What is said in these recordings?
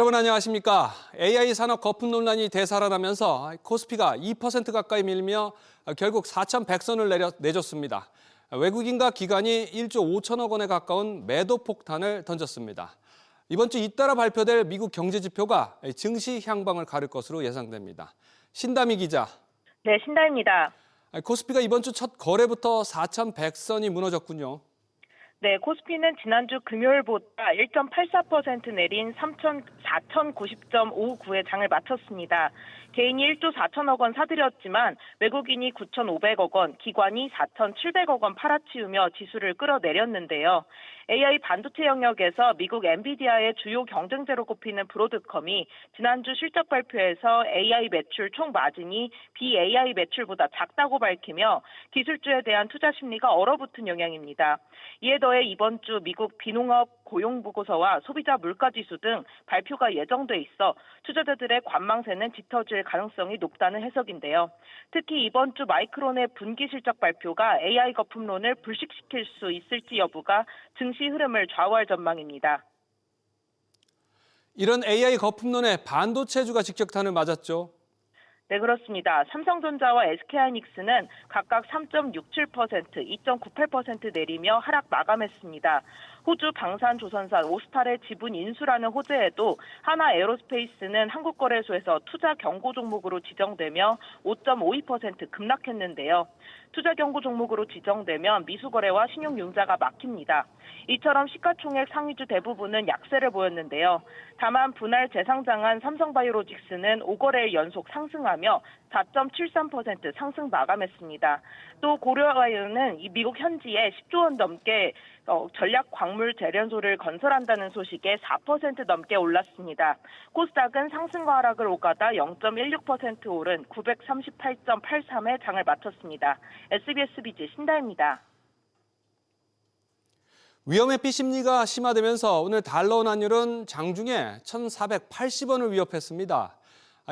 여러분 안녕하십니까? AI 산업 거품 논란이 되살아나면서 코스피가 2% 가까이 밀리며 결국 4,100선을 내줬습니다. 외국인과 기관이 1조 5천억 원에 가까운 매도 폭탄을 던졌습니다. 이번 주 잇따라 발표될 미국 경제 지표가 증시 향방을 가를 것으로 예상됩니다. 신다미 기자. 네, 신다입니다. 코스피가 이번 주 첫 거래부터 4,100선이 무너졌군요. 네, 코스피는 지난주 금요일보다 1.84% 내린 4,090.59의 장을 마쳤습니다. 개인이 1조 4천억 원 사들였지만 외국인이 9,500억 원, 기관이 4,700억 원 팔아치우며 지수를 끌어내렸는데요. AI 반도체 영역에서 미국 엔비디아의 주요 경쟁자로 꼽히는 브로드컴이 지난주 실적 발표에서 AI 매출 총 마진이 BAI 매출보다 작다고 밝히며 기술주에 대한 투자 심리가 얼어붙은 영향입니다. 이에 더해 이번 주 미국 비농업 고용 보고서와 소비자 물가 지수 등 발표가 예정돼 있어 투자자들의 관망세는 짙어질 가능성이 높다는 해석인데요. 특히 이번 주 마이크론의 분기 실적 발표가 AI 거품론을 불식시킬 수 있을지 여부가 증시 흐름을 좌우할 전망입니다. 이런 AI 거품론에 반도체주가 직격탄을 맞았죠. 네, 그렇습니다. 삼성전자와 SK하이닉스는 각각 3.67%, 2.98% 내리며 하락 마감했습니다. 호주 방산조선사 오스탈의 지분 인수라는 호재에도 하나 에어로스페이스는 한국거래소에서 투자 경고 종목으로 지정되며 5.52% 급락했는데요. 투자 경고 종목으로 지정되면 미수거래와 신용융자가 막힙니다. 이처럼 시가총액 상위주 대부분은 약세를 보였는데요. 다만 분할 재상장한 삼성바이오로직스는 5거래일 연속 상승하며 4.73% 상승 마감했습니다. 또 고려아연은 미국 현지에 10조 원 넘게 전략 광물 재련소를 건설한다는 소식에 4% 넘게 올랐습니다. 코스닥은 상승과 하락을 오가다 0.16% 오른 938.83의 장을 마쳤습니다. SBS 비즈 신다입니다. 위험회피 심리가 심화되면서 오늘 달러 환율은 장중에 1,480원을 위협했습니다.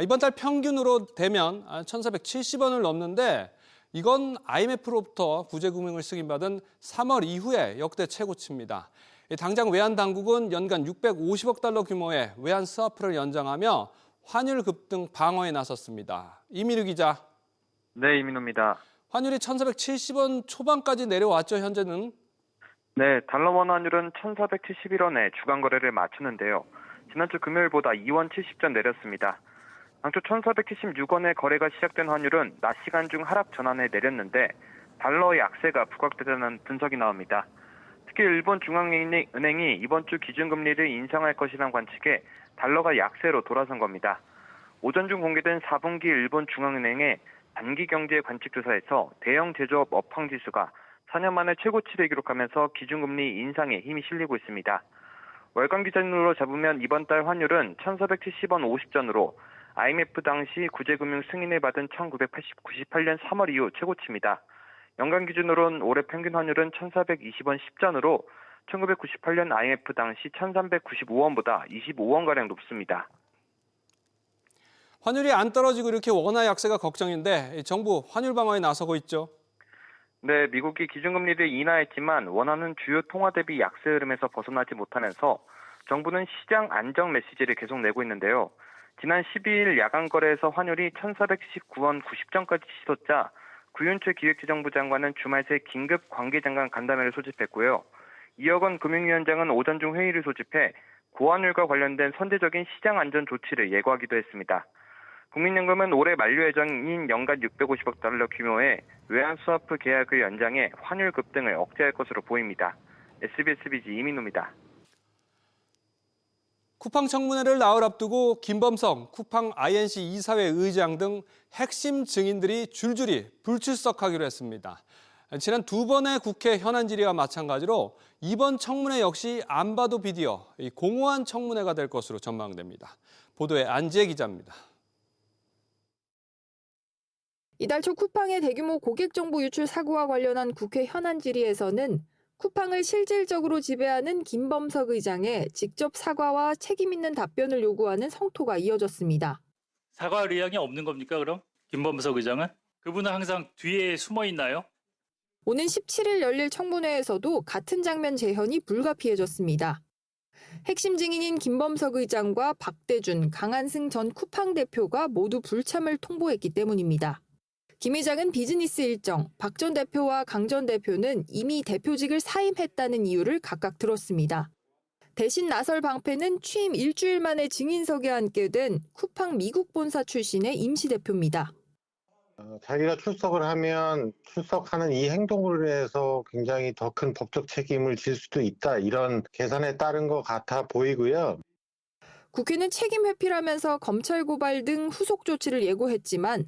이번 달 평균으로 되면 1,470원을 넘는데 이건 IMF로부터 구제금융을 승인받은 3월 이후에 역대 최고치입니다. 당장 외환당국은 연간 650억 달러 규모의 외환 스와프를 연장하며 환율 급등 방어에 나섰습니다. 이민우 기자. 네, 이민우입니다. 환율이 1,470원 초반까지 내려왔죠, 현재는? 네, 달러 원 환율은 1,471원에 주간 거래를 마쳤는데요. 지난주 금요일보다 2원 70전 내렸습니다. 당초 1,476원에 거래가 시작된 환율은 낮 시간 중 하락 전환에 내렸는데 달러의 약세가 부각되자는 분석이 나옵니다. 특히 일본 중앙은행이 이번 주 기준금리를 인상할 것이라는 관측에 달러가 약세로 돌아선 겁니다. 오전 중 공개된 4분기 일본 중앙은행의 단기 경제 관측조사에서 대형 제조업 업황지수가 4년 만에 최고치를 기록하면서 기준금리 인상에 힘이 실리고 있습니다. 월간 기준으로 잡으면 이번 달 환율은 1,470원 50전으로 IMF 당시 구제금융 승인을 받은 1998년 3월 이후 최고치입니다. 연간 기준으로는 올해 평균 환율은 1,420원 10전으로 1998년 IMF 당시 1,395원보다 25원가량 높습니다. 환율이 안 떨어지고 이렇게 원화 약세가 걱정인데 정부 환율 방어에 나서고 있죠. 네, 미국이 기준금리를 인하했지만 원화는 주요 통화 대비 약세 흐름에서 벗어나지 못하면서 정부는 시장 안정 메시지를 계속 내고 있는데요. 지난 12일 야간 거래에서 환율이 1,419원 90전까지 치솟자 구윤철 기획재정부 장관은 주말 새 긴급 관계장관 간담회를 소집했고요. 이혁원 금융위원장은 오전 중 회의를 소집해 고환율과 관련된 선제적인 시장 안전 조치를 예고하기도 했습니다. 국민연금은 올해 만료 예정인 연간 650억 달러 규모의 외환 스와프 계약을 연장해 환율 급등을 억제할 것으로 보입니다. SBS 비즈 이민우입니다. 쿠팡 청문회를 나흘 앞두고 김범석 쿠팡 INC 이사회 의장 등 핵심 증인들이 줄줄이 불출석하기로 했습니다. 지난 두 번의 국회 현안 질의와 마찬가지로 이번 청문회 역시 안 봐도 비디오, 공허한 청문회가 될 것으로 전망됩니다. 보도에 안지혜 기자입니다. 이달 초 쿠팡의 대규모 고객 정보 유출 사고와 관련한 국회 현안 질의에서는 쿠팡을 실질적으로 지배하는 김범석 의장의 직접 사과와 책임 있는 답변을 요구하는 성토가 이어졌습니다. 사과할 의향이 없는 겁니까, 그럼? 김범석 의장은? 그분은 항상 뒤에 숨어 있나요? 오는 17일 열릴 청문회에서도 같은 장면 재현이 불가피해졌습니다. 핵심 증인인 김범석 의장과 박대준, 강한승 전 쿠팡 대표가 모두 불참을 통보했기 때문입니다. 김 의장은 비즈니스 일정, 박 전 대표와 강 전 대표는 이미 대표직을 사임했다는 이유를 각각 들었습니다. 대신 나설 방패는 취임 일주일 만에 증인석에 앉게 된 쿠팡 미국 본사 출신의 임시 대표입니다. 자기가 출석을 하면 출석하는 이 행동으로 인해서 굉장히 더 큰 법적 책임을 질 수도 있다. 이런 계산에 따른 것 같아 보이고요. 국회는 책임 회피라면서 검찰 고발 등 후속 조치를 예고했지만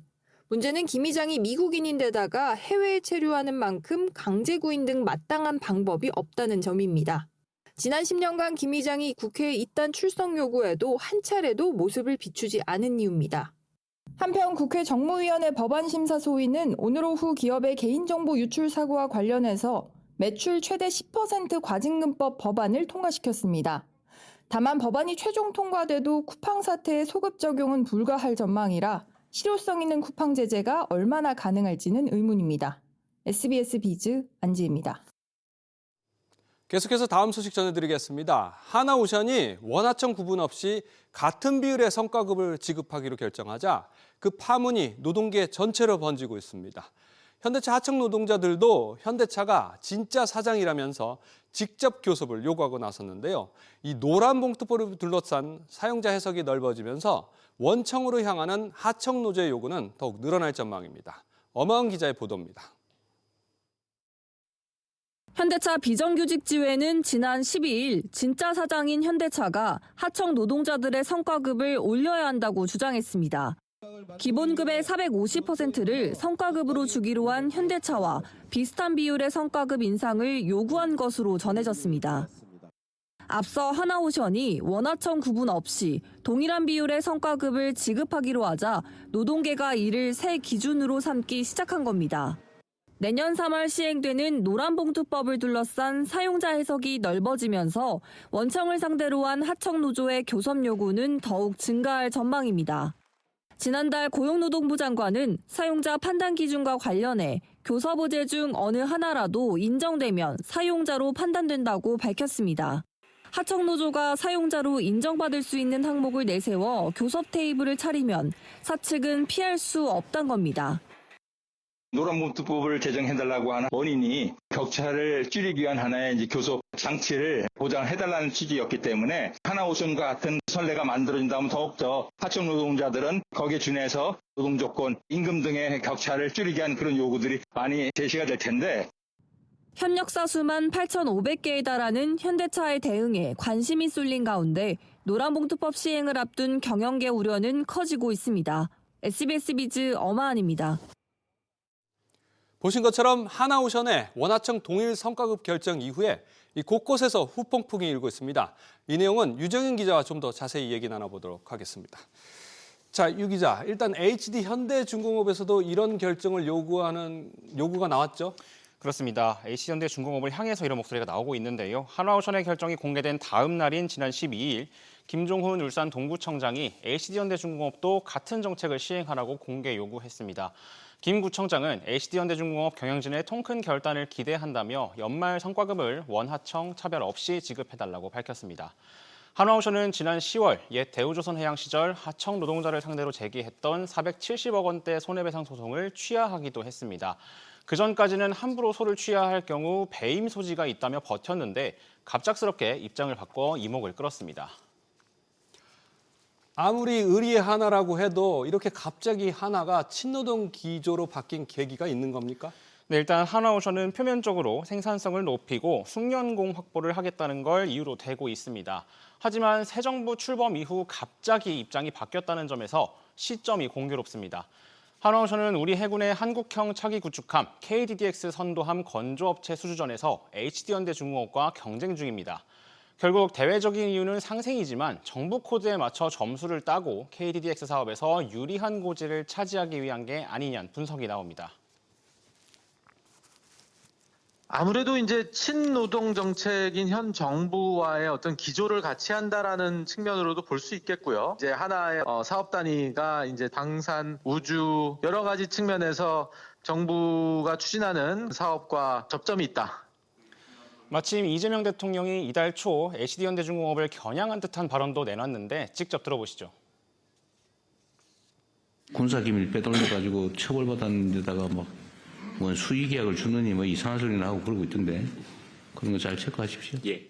문제는 김 의장이 미국인인데다가 해외에 체류하는 만큼 강제 구인 등 마땅한 방법이 없다는 점입니다. 지난 10년간 김 의장이 국회에 잇단 출석 요구에도 한 차례도 모습을 비추지 않은 이유입니다. 한편 국회 정무위원회 법안심사소위는 오늘 오후 기업의 개인정보 유출 사고와 관련해서 매출 최대 10% 과징금법 법안을 통과시켰습니다. 다만 법안이 최종 통과돼도 쿠팡 사태의 소급 적용은 불가할 전망이라 실효성 있는 쿠팡 제재가 얼마나 가능할지는 의문입니다. SBS 비즈 안지혜입니다. 계속해서 다음 소식 전해드리겠습니다. 하나오션이 원하청 구분 없이 같은 비율의 성과급을 지급하기로 결정하자 그 파문이 노동계 전체로 번지고 있습니다. 현대차 하청 노동자들도 현대차가 진짜 사장이라면서 직접 교섭을 요구하고 나섰는데요. 이 노란 봉투법을 둘러싼 사용자 해석이 넓어지면서 원청으로 향하는 하청 노조의 요구는 더욱 늘어날 전망입니다. 엄하은 기자의 보도입니다. 현대차 비정규직지회는 지난 12일 진짜 사장인 현대차가 하청 노동자들의 성과급을 올려야 한다고 주장했습니다. 기본급의 450%를 성과급으로 주기로 한 현대차와 비슷한 비율의 성과급 인상을 요구한 것으로 전해졌습니다. 앞서 하나오션이 원하청 구분 없이 동일한 비율의 성과급을 지급하기로 하자 노동계가 이를 새 기준으로 삼기 시작한 겁니다. 내년 3월 시행되는 노란봉투법을 둘러싼 사용자 해석이 넓어지면서 원청을 상대로 한 하청 노조의 교섭 요구는 더욱 증가할 전망입니다. 지난달 고용노동부 장관은 사용자 판단 기준과 관련해 교섭 의제 중 어느 하나라도 인정되면 사용자로 판단된다고 밝혔습니다. 하청 노조가 사용자로 인정받을 수 있는 항목을 내세워 교섭 테이블을 차리면 사측은 피할 수 없단 겁니다. 노란봉투법을 제정해달라고 하는 원인이 격차를 줄이기 위한 하나의 이제 교섭 장치를 보장해달라는 취지였기 때문에 하나오션과 같은 선례가 만들어진다면 더욱더 하청 노동자들은 거기에 준해서 노동조건, 임금 등의 격차를 줄이기 위한 그런 요구들이 많이 제시가 될 텐데 협력사 수만 8,500개에 달하는 현대차의 대응에 관심이 쏠린 가운데 노란봉투법 시행을 앞둔 경영계 우려는 커지고 있습니다. SBS 비즈 엄하은입니다. 보신 것처럼 하나오션의 원하청 동일 성과급 결정 이후에 곳곳에서 후폭풍이 일고 있습니다. 이 내용은 유정인 기자와 좀 더 자세히 얘기 나눠보도록 하겠습니다. 자, 유 기자, 일단 HD 현대중공업에서도 이런 결정을 요구가 나왔죠? 그렇습니다. HD현대중공업을 향해서 이런 목소리가 나오고 있는데요. 하나오션의 결정이 공개된 다음 날인 지난 12일 김종훈 울산 동구청장이 HD현대중공업도 같은 정책을 시행하라고 공개 요구했습니다. 김 구청장은 HD현대중공업 경영진의 통큰 결단을 기대한다며 연말 성과급을 원하청 차별 없이 지급해달라고 밝혔습니다. 하나오션은 지난 10월 옛 대우조선해양 시절 하청 노동자를 상대로 제기했던 470억 원대 손해배상 소송을 취하하기도 했습니다. 그전까지는 함부로 소를 취해야 할 경우 배임 소지가 있다며 버텼는데 갑작스럽게 입장을 바꿔 이목을 끌었습니다. 아무리 의리의 하나라고 해도 이렇게 갑자기 하나가 친노동 기조로 바뀐 계기가 있는 겁니까? 네, 일단 하나오션은 표면적으로 생산성을 높이고 숙련공 확보를 하겠다는 걸 이유로 대고 있습니다. 하지만 새 정부 출범 이후 갑자기 입장이 바뀌었다는 점에서 시점이 공교롭습니다. 하나오션은 우리 해군의 한국형 차기 구축함 KDDX 선도함 건조업체 수주전에서 HD현대중공업과 경쟁 중입니다. 결국 대외적인 이유는 상생이지만 정부 코드에 맞춰 점수를 따고 KDDX 사업에서 유리한 고지를 차지하기 위한 게 아니냐는 분석이 나옵니다. 아무래도 이제 친노동 정책인 현 정부와의 어떤 기조를 같이 한다라는 측면으로도 볼 수 있겠고요. 이제 하나의 사업 단위가 이제 방산, 우주 여러 가지 측면에서 정부가 추진하는 사업과 접점이 있다. 마침 이재명 대통령이 이달 초 LCD현대중공업을 겨냥한 듯한 발언도 내놨는데 직접 들어보시죠. 군사기밀 빼돌려가지고 처벌받았는 데다가 뭐 수의계약을 주느니 뭐 이상한 소리나 하고 그러고 있던데 그런 거 잘 체크하십시오. 예.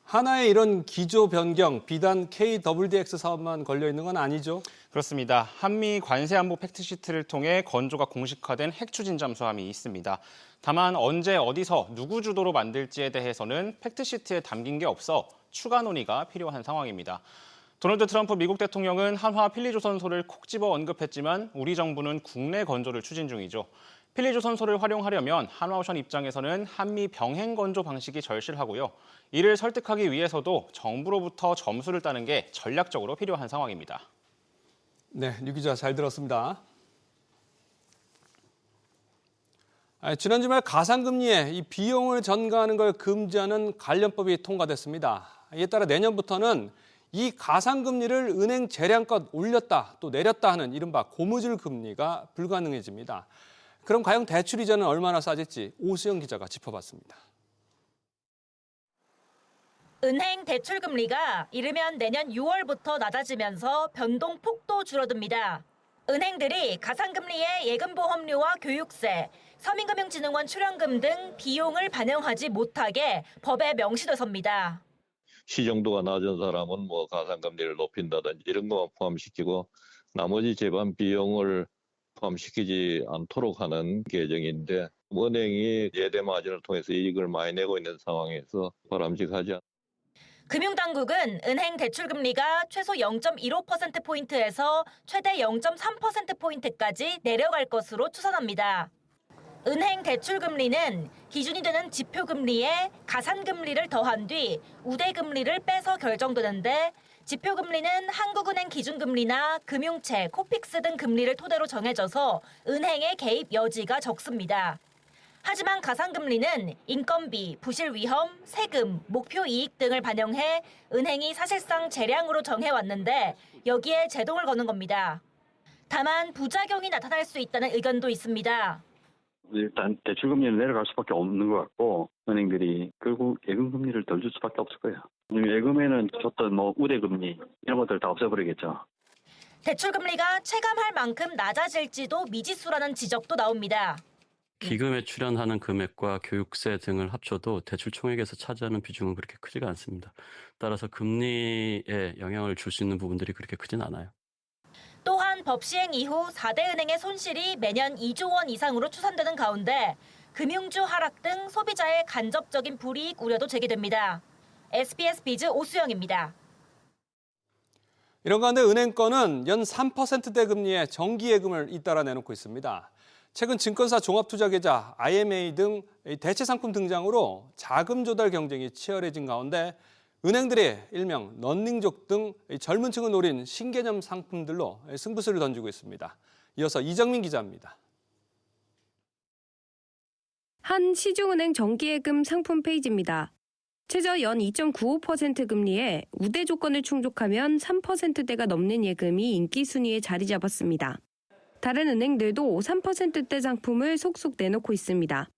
하나의 이런 기조 변경, 비단 KWDX 사업만 걸려 있는 건 아니죠? 그렇습니다. 한미 관세안보 팩트시트를 통해 건조가 공식화된 핵추진 잠수함이 있습니다. 다만 언제 어디서 누구 주도로 만들지에 대해서는 팩트시트에 담긴 게 없어 추가 논의가 필요한 상황입니다. 도널드 트럼프 미국 대통령은 한화 필리조선소를 콕 집어 언급했지만 우리 정부는 국내 건조를 추진 중이죠. 필리조선소를 활용하려면 한화오션 입장에서는 한미 병행 건조 방식이 절실하고요. 이를 설득하기 위해서도 정부로부터 점수를 따는 게 전략적으로 필요한 상황입니다. 네, 류 기자 잘 들었습니다. 지난 주말 가상금리에 이 비용을 전가하는 걸 금지하는 관련법이 통과됐습니다. 이에 따라 내년부터는 이 가상금리를 은행 재량껏 올렸다 또 내렸다 하는 이른바 고무줄 금리가 불가능해집니다. 그럼 과연 대출 이자는 얼마나 싸질지 오수영 기자가 짚어봤습니다. 은행 대출 금리가 이르면 내년 6월부터 낮아지면서 변동폭도 줄어듭니다. 은행들이 가상금리에 예금보험료와 교육세, 서민금융진흥원 출연금 등 비용을 반영하지 못하게 법에 명시돼섭니다. 시정도가 낮은 사람은 뭐 가상금리를 높인다든지 이런 것만 포함시키고 나머지 제반 비용을 포함시키지 않도록 하는 개정인데 은행이 예대 마진을 통해서 이익을 많이 내고 있는 상황에서 바람직하지 않습니다. 금융당국은 은행 대출금리가 최소 0.15%포인트에서 최대 0.3%포인트까지 내려갈 것으로 추산합니다. 은행 대출금리는 기준이 되는 지표금리에 가산금리를 더한 뒤 우대금리를 빼서 결정되는데 지표금리는 한국은행 기준금리나 금융채, 코픽스 등 금리를 토대로 정해져서 은행의 개입 여지가 적습니다. 하지만 가상금리는 인건비, 부실 위험, 세금, 목표 이익 등을 반영해 은행이 사실상 재량으로 정해왔는데 여기에 제동을 거는 겁니다. 다만 부작용이 나타날 수 있다는 의견도 있습니다. 일단 대출금리를 내려갈 수밖에 없는 것 같고 은행들이 결국 예금금리를 덜 줄 수밖에 없을 거예요. 예금에는 줬던 우대금리 이런 것들 다 없애버리겠죠. 대출금리가 체감할 만큼 낮아질지도 미지수라는 지적도 나옵니다. 기금에 출연하는 금액과 교육세 등을 합쳐도 대출 총액에서 차지하는 비중은 그렇게 크지가 않습니다. 따라서 금리에 영향을 줄 수 있는 부분들이 그렇게 크진 않아요. 또한 법 시행 이후 4대 은행의 손실이 매년 2조 원 이상으로 추산되는 가운데 금융주 하락 등 소비자의 간접적인 불이익 우려도 제기됩니다. SBS 비즈 오수영입니다. 이런 가운데 은행권은 연 3%대 금리의 정기예금을 잇따라 내놓고 있습니다. 최근 증권사 종합투자계좌, IMA 등 대체 상품 등장으로 자금 조달 경쟁이 치열해진 가운데 은행들이 일명 런닝족 등 젊은 층을 노린 신개념 상품들로 승부수를 던지고 있습니다. 이어서 이정민 기자입니다. 한 시중은행 정기예금 상품 페이지입니다. 최저 연 2.95% 금리에 우대 조건을 충족하면 3%대가 넘는 예금이 인기 순위에 자리 잡았습니다. 다른 은행들도 3%대 상품을 속속 내놓고 있습니다.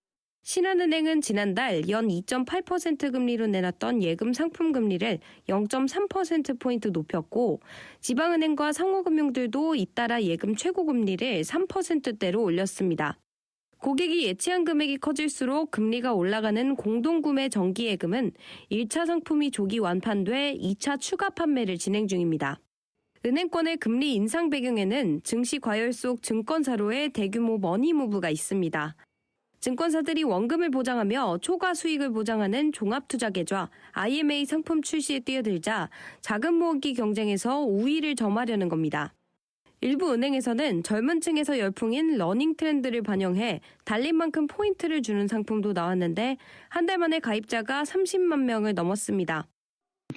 신한은행은 지난달 연 2.8% 금리로 내놨던 예금 상품 금리를 0.3%포인트 높였고 지방은행과 상호금융들도 잇따라 예금 최고금리를 3%대로 올렸습니다. 고객이 예치한 금액이 커질수록 금리가 올라가는 공동구매 정기예금은 1차 상품이 조기 완판돼 2차 추가 판매를 진행 중입니다. 은행권의 금리 인상 배경에는 증시 과열 속 증권사로의 대규모 머니무브가 있습니다. 증권사들이 원금을 보장하며 초과 수익을 보장하는 종합투자계좌 IMA 상품 출시에 뛰어들자 자금 모으기 경쟁에서 우위를 점하려는 겁니다. 일부 은행에서는 젊은 층에서 열풍인 러닝 트렌드를 반영해 달린 만큼 포인트를 주는 상품도 나왔는데 한 달 만에 가입자가 30만 명을 넘었습니다.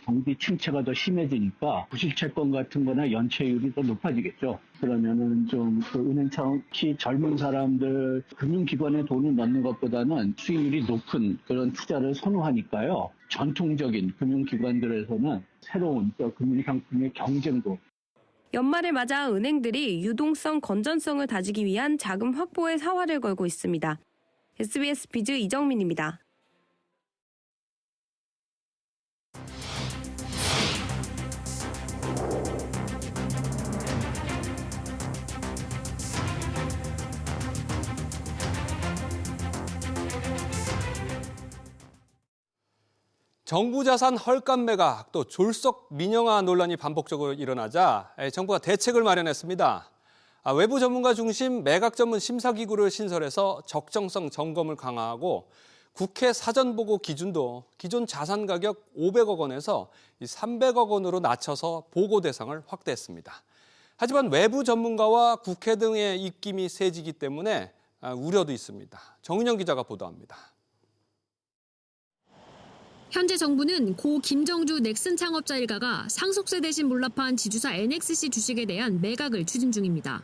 경기 침체가 더 심해지니까 부실채권 같은 거나 연체율이 더 높아지겠죠. 그러면은 좀 은행처럼 젊은 사람들 금융기관에 돈을 넣는 것보다는 수익률이 높은 그런 투자를 선호하니까요. 전통적인 금융기관들에서는 새로운 금융상품의 경쟁도. 연말을 맞아 은행들이 유동성 건전성을 다지기 위한 자금 확보에 사활을 걸고 있습니다. SBS 비즈 이정민입니다. 정부 자산 헐값 매각, 또 졸속 민영화 논란이 반복적으로 일어나자 정부가 대책을 마련했습니다. 외부 전문가 중심 매각 전문 심사기구를 신설해서 적정성 점검을 강화하고 국회 사전보고 기준도 기존 자산 가격 500억 원에서 300억 원으로 낮춰서 보고 대상을 확대했습니다. 하지만 외부 전문가와 국회 등의 입김이 세지기 때문에 우려도 있습니다. 정은영 기자가 보도합니다. 현재 정부는 고 김정주 넥슨 창업자 일가가 상속세 대신 몰락한 지주사 NXC 주식에 대한 매각을 추진 중입니다.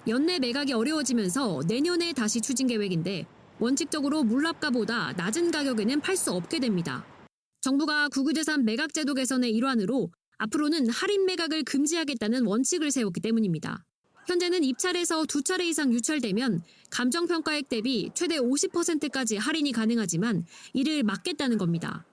연내 매각이 어려워지면서 내년에 다시 추진 계획인데 원칙적으로 몰락가보다 낮은 가격에는 팔 수 없게 됩니다. 정부가 국유재산 매각 제도 개선의 일환으로 앞으로는 할인 매각을 금지하겠다는 원칙을 세웠기 때문입니다. 현재는 입찰에서 2차례 이상 유찰되면 감정평가액 대비 최대 50%까지 할인이 가능하지만 이를 막겠다는 겁니다.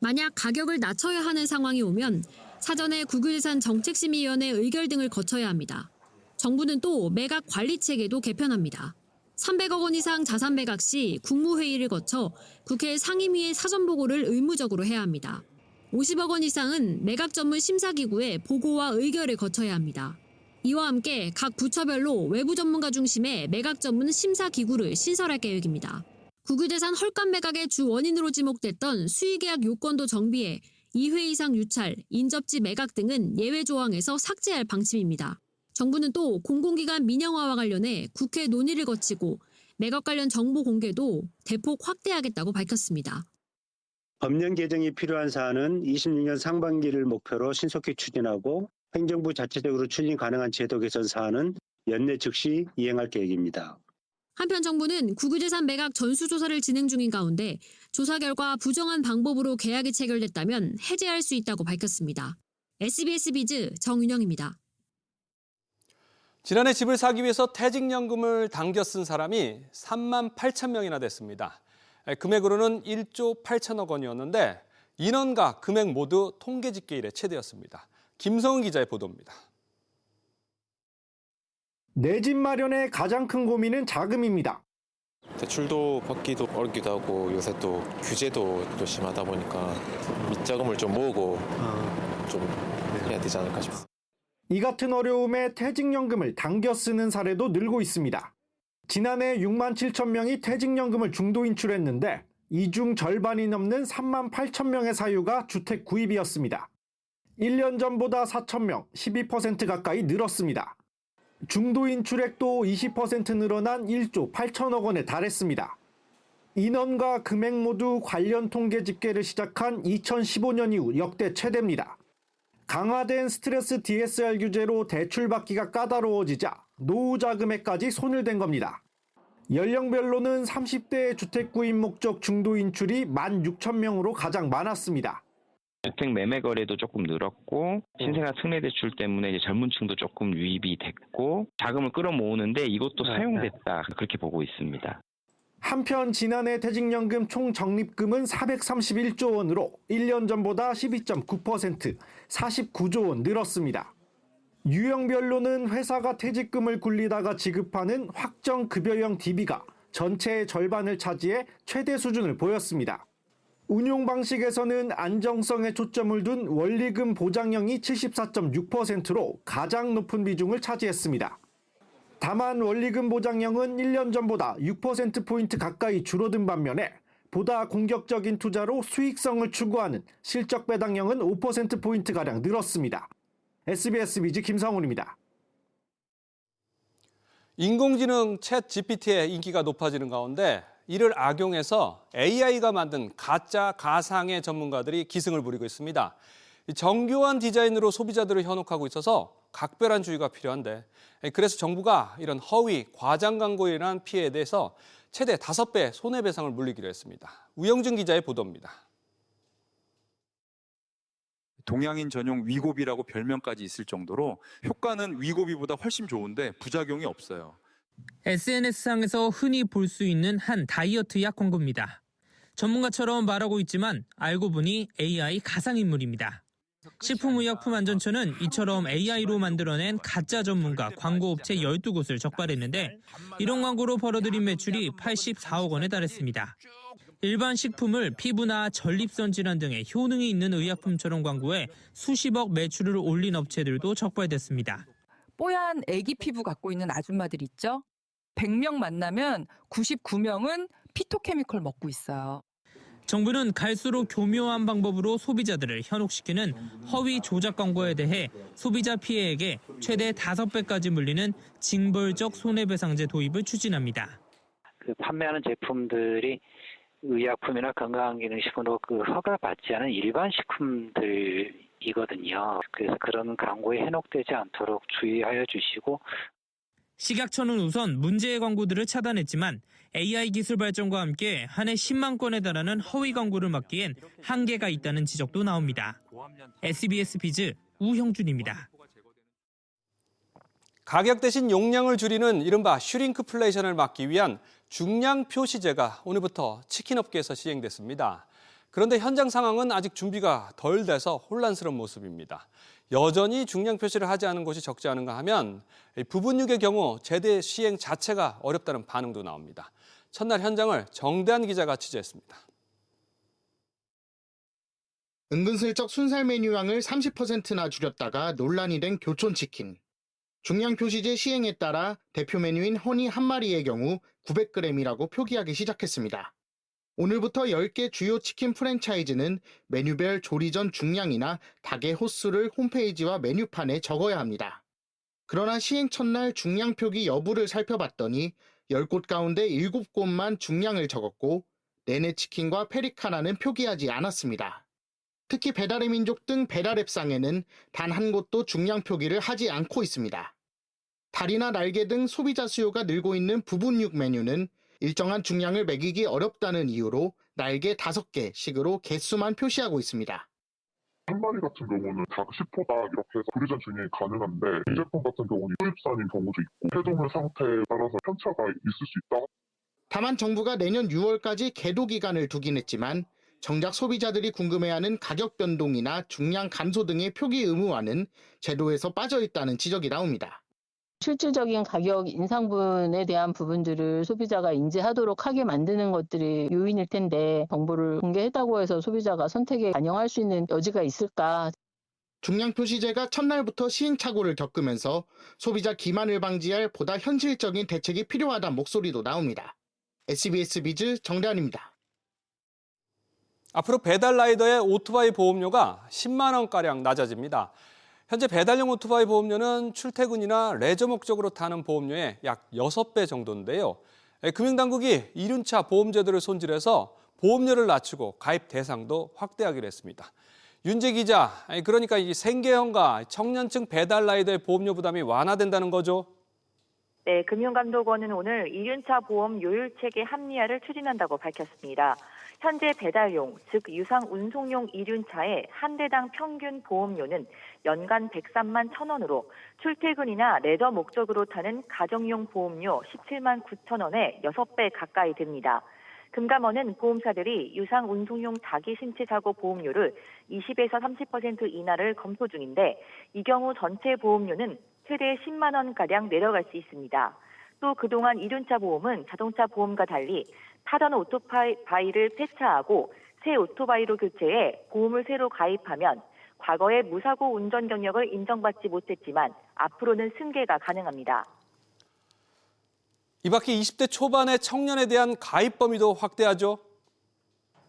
만약 가격을 낮춰야 하는 상황이 오면 사전에 국유재산 정책심의위원회 의결 등을 거쳐야 합니다. 정부는 또 매각 관리 체계도 개편합니다. 300억 원 이상 자산 매각 시 국무회의를 거쳐 국회 상임위의 사전보고를 의무적으로 해야 합니다. 50억 원 이상은 매각 전문 심사기구의 보고와 의결을 거쳐야 합니다. 이와 함께 각 부처별로 외부 전문가 중심의 매각 전문 심사기구를 신설할 계획입니다. 국유재산 헐값 매각의 주 원인으로 지목됐던 수의계약 요건도 정비해 2회 이상 유찰, 인접지 매각 등은 예외 조항에서 삭제할 방침입니다. 정부는 또 공공기관 민영화와 관련해 국회 논의를 거치고 매각 관련 정보 공개도 대폭 확대하겠다고 밝혔습니다. 법령 개정이 필요한 사안은 26년 상반기를 목표로 신속히 추진하고 행정부 자체적으로 추진 가능한 제도 개선 사안은 연내 즉시 이행할 계획입니다. 한편 정부는 국유재산 매각 전수조사를 진행 중인 가운데 조사 결과 부정한 방법으로 계약이 체결됐다면 해제할 수 있다고 밝혔습니다. SBS 비즈 정윤영입니다. 지난해 집을 사기 위해서 퇴직연금을 당겨 쓴 사람이 3만 8천 명이나 됐습니다. 금액으로는 1조 8천억 원이었는데 인원과 금액 모두 통계 집계 이래 최대였습니다. 김성은 기자의 보도입니다. 내 집 마련의 가장 큰 고민은 자금입니다. 대출도 받기도 어렵기도 하고 요새 또 규제도 또 심하다 보니까 밑자금을 좀 모으고 좀 해야 되지 않을까 싶습니다. 이 같은 어려움에 퇴직연금을 당겨 쓰는 사례도 늘고 있습니다. 지난해 6만 7천 명이 퇴직연금을 중도 인출했는데 이 중 절반이 넘는 3만 8천 명의 사유가 주택 구입이었습니다. 1년 전보다 4천 명, 12% 가까이 늘었습니다. 중도 인출액도 20% 늘어난 1조 8천억 원에 달했습니다. 인원과 금액 모두 관련 통계 집계를 시작한 2015년 이후 역대 최대입니다. 강화된 스트레스 DSR 규제로 대출받기가 까다로워지자 노후 자금에까지 손을 댄 겁니다. 연령별로는 30대 주택 구입 목적 중도 인출이 16,000명으로 가장 많았습니다. 주택 매매 거래도 조금 늘었고 신생아 특례 대출 때문에 이제 젊은 층도 조금 유입이 됐고 자금을 끌어모으는데 이것도 사용됐다 그렇게 보고 있습니다. 한편 지난해 퇴직연금 총 적립금은 431조 원으로 1년 전보다 12.9%, 49조 원 늘었습니다. 유형별로는 회사가 퇴직금을 굴리다가 지급하는 확정급여형 DB가 전체의 절반을 차지해 최대 수준을 보였습니다. 운용 방식에서는 안정성에 초점을 둔 원리금 보장형이 74.6%로 가장 높은 비중을 차지했습니다. 다만 원리금 보장형은 1년 전보다 6%포인트 가까이 줄어든 반면에 보다 공격적인 투자로 수익성을 추구하는 실적 배당형은 5%포인트가량 늘었습니다. SBS 비즈 김성훈입니다. 인공지능 챗 GPT의 인기가 높아지는 가운데 이를 악용해서 AI가 만든 가짜 가상의 전문가들이 기승을 부리고 있습니다. 정교한 디자인으로 소비자들을 현혹하고 있어서 각별한 주의가 필요한데 그래서 정부가 이런 허위, 과장 광고에 인한 피해에 대해서 최대 5배 손해배상을 물리기로 했습니다. 우영준 기자의 보도입니다. 동양인 전용 위고비라고 별명까지 있을 정도로 효과는 위고비보다 훨씬 좋은데 부작용이 없어요. SNS상에서 흔히 볼 수 있는 한 다이어트 약 광고입니다. 전문가처럼 말하고 있지만 알고 보니 AI 가상인물입니다. 식품의약품안전처는 이처럼 AI로 만들어낸 가짜 전문가 광고업체 12곳을 적발했는데 이런 광고로 벌어들인 매출이 84억 원에 달했습니다. 일반 식품을 피부나 전립선 질환 등의 효능이 있는 의약품처럼 광고해 수십억 매출을 올린 업체들도 적발됐습니다. 뽀얀 애기 피부 갖고 있는 아줌마들 있죠? 100명 만나면 99명은 피토케미컬 먹고 있어요. 정부는 갈수록 교묘한 방법으로 소비자들을 현혹시키는 허위 조작 광고에 대해 소비자 피해액의 최대 5배까지 물리는 징벌적 손해배상제 도입을 추진합니다. 판매하는 제품들이 의약품이나 건강기능식품으로 허가받지 않은 일반 식품들이거든요. 그래서 그런 광고에 현혹되지 않도록 주의하여 주시고, 식약처는 우선 문제의 광고들을 차단했지만 AI 기술 발전과 함께 한 해 10만 건에 달하는 허위 광고를 막기엔 한계가 있다는 지적도 나옵니다. SBS 비즈 우형준입니다. 가격 대신 용량을 줄이는 이른바 슈링크플레이션을 막기 위한 중량 표시제가 오늘부터 치킨업계에서 시행됐습니다. 그런데 현장 상황은 아직 준비가 덜 돼서 혼란스러운 모습입니다. 여전히 중량 표시를 하지 않은 곳이 적지 않은가 하면 부분육의 경우 제대 시행 자체가 어렵다는 반응도 나옵니다. 첫날 현장을 정대한 기자가 취재했습니다. 은근슬쩍 순살 메뉴량을 30%나 줄였다가 논란이 된 교촌치킨. 중량 표시제 시행에 따라 대표 메뉴인 허니 한 마리의 경우 900g이라고 표기하기 시작했습니다. 오늘부터 10개 주요 치킨 프랜차이즈는 메뉴별 조리 전 중량이나 닭의 호수를 홈페이지와 메뉴판에 적어야 합니다. 그러나 시행 첫날 중량 표기 여부를 살펴봤더니 10곳 가운데 7곳만 중량을 적었고 내내 치킨과 페리카나는 표기하지 않았습니다. 특히 배달의 민족 등 배달앱상에는 단 한 곳도 중량 표기를 하지 않고 있습니다. 다리나 날개 등 소비자 수요가 늘고 있는 부분육 메뉴는 일정한 중량을 매기기 어렵다는 이유로 날개 5개씩으로 개수만 표시하고 있습니다. 한 마리 같은 경우는 닭 10호다 이렇게 해서 조리전 중량이 가능한데 이 제품 같은 경우는 수입산인 경우도 있고 폐동물 상태에 따라서 편차가 있을 수 있다. 다만 정부가 내년 6월까지 계도 기간을 두긴 했지만 정작 소비자들이 궁금해하는 가격 변동이나 중량 감소 등의 표기 의무화는 제도에서 빠져 있다는 지적이 나옵니다. 실질적인 가격 인상분에 대한 부분들을 소비자가 인지하도록 하게 만드는 것들이 요인일 텐데 정보를 공개했다고 해서 소비자가 선택에 반영할 수 있는 여지가 있을까? 중량 표시제가 첫날부터 시행착오를 겪으면서 소비자 기만을 방지할 보다 현실적인 대책이 필요하다는 목소리도 나옵니다. SBS 비즈 정대한입니다. 앞으로 배달 라이더의 오토바이 보험료가 10만 원가량 낮아집니다. 현재 배달용 오토바이 보험료는 출퇴근이나 레저 목적으로 타는 보험료의 약 6배 정도인데요. 금융당국이 이륜차 보험제도를 손질해서 보험료를 낮추고 가입 대상도 확대하기로 했습니다. 윤재 기자, 그러니까 이 생계형과 청년층 배달 라이더의 보험료 부담이 완화된다는 거죠? 네, 금융감독원은 오늘 이륜차 보험 요율 체계 합리화를 추진한다고 밝혔습니다. 현재 배달용, 즉 유상 운송용 이륜차의 한 대당 평균 보험료는 연간 103만 1,000원으로 출퇴근이나 레저 목적으로 타는 가정용 보험료 17만 9천 원에 6배 가까이 됩니다. 금감원은 보험사들이 유상 운송용 자기 신체 사고 보험료를 20에서 30% 인하를 검토 중인데 이 경우 전체 보험료는 최대 10만 원가량 내려갈 수 있습니다. 또 그동안 이륜차 보험은 자동차 보험과 달리 타던 오토바이를 폐차하고 새 오토바이로 교체해 보험을 새로 가입하면 과거에 무사고 운전 경력을 인정받지 못했지만 앞으로는 승계가 가능합니다. 이 밖에 20대 초반의 청년에 대한 가입 범위도 확대하죠?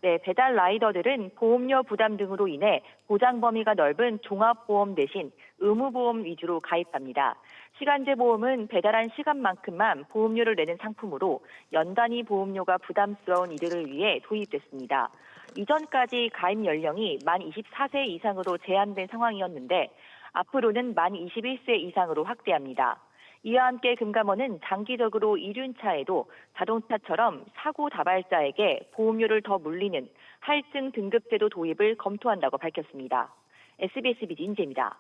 네, 배달 라이더들은 보험료 부담 등으로 인해 보장 범위가 넓은 종합보험 대신 의무보험 위주로 가입합니다. 시간제 보험은 배달한 시간만큼만 보험료를 내는 상품으로 연단위 보험료가 부담스러운 이들을 위해 도입됐습니다. 이전까지 가입 연령이 만 24세 이상으로 제한된 상황이었는데 앞으로는 만 21세 이상으로 확대합니다. 이와 함께 금감원은 장기적으로 이륜차에도 자동차처럼 사고 다발자에게 보험료를 더 물리는 할증 등급제도 도입을 검토한다고 밝혔습니다. SBS 비즈 인재입니다.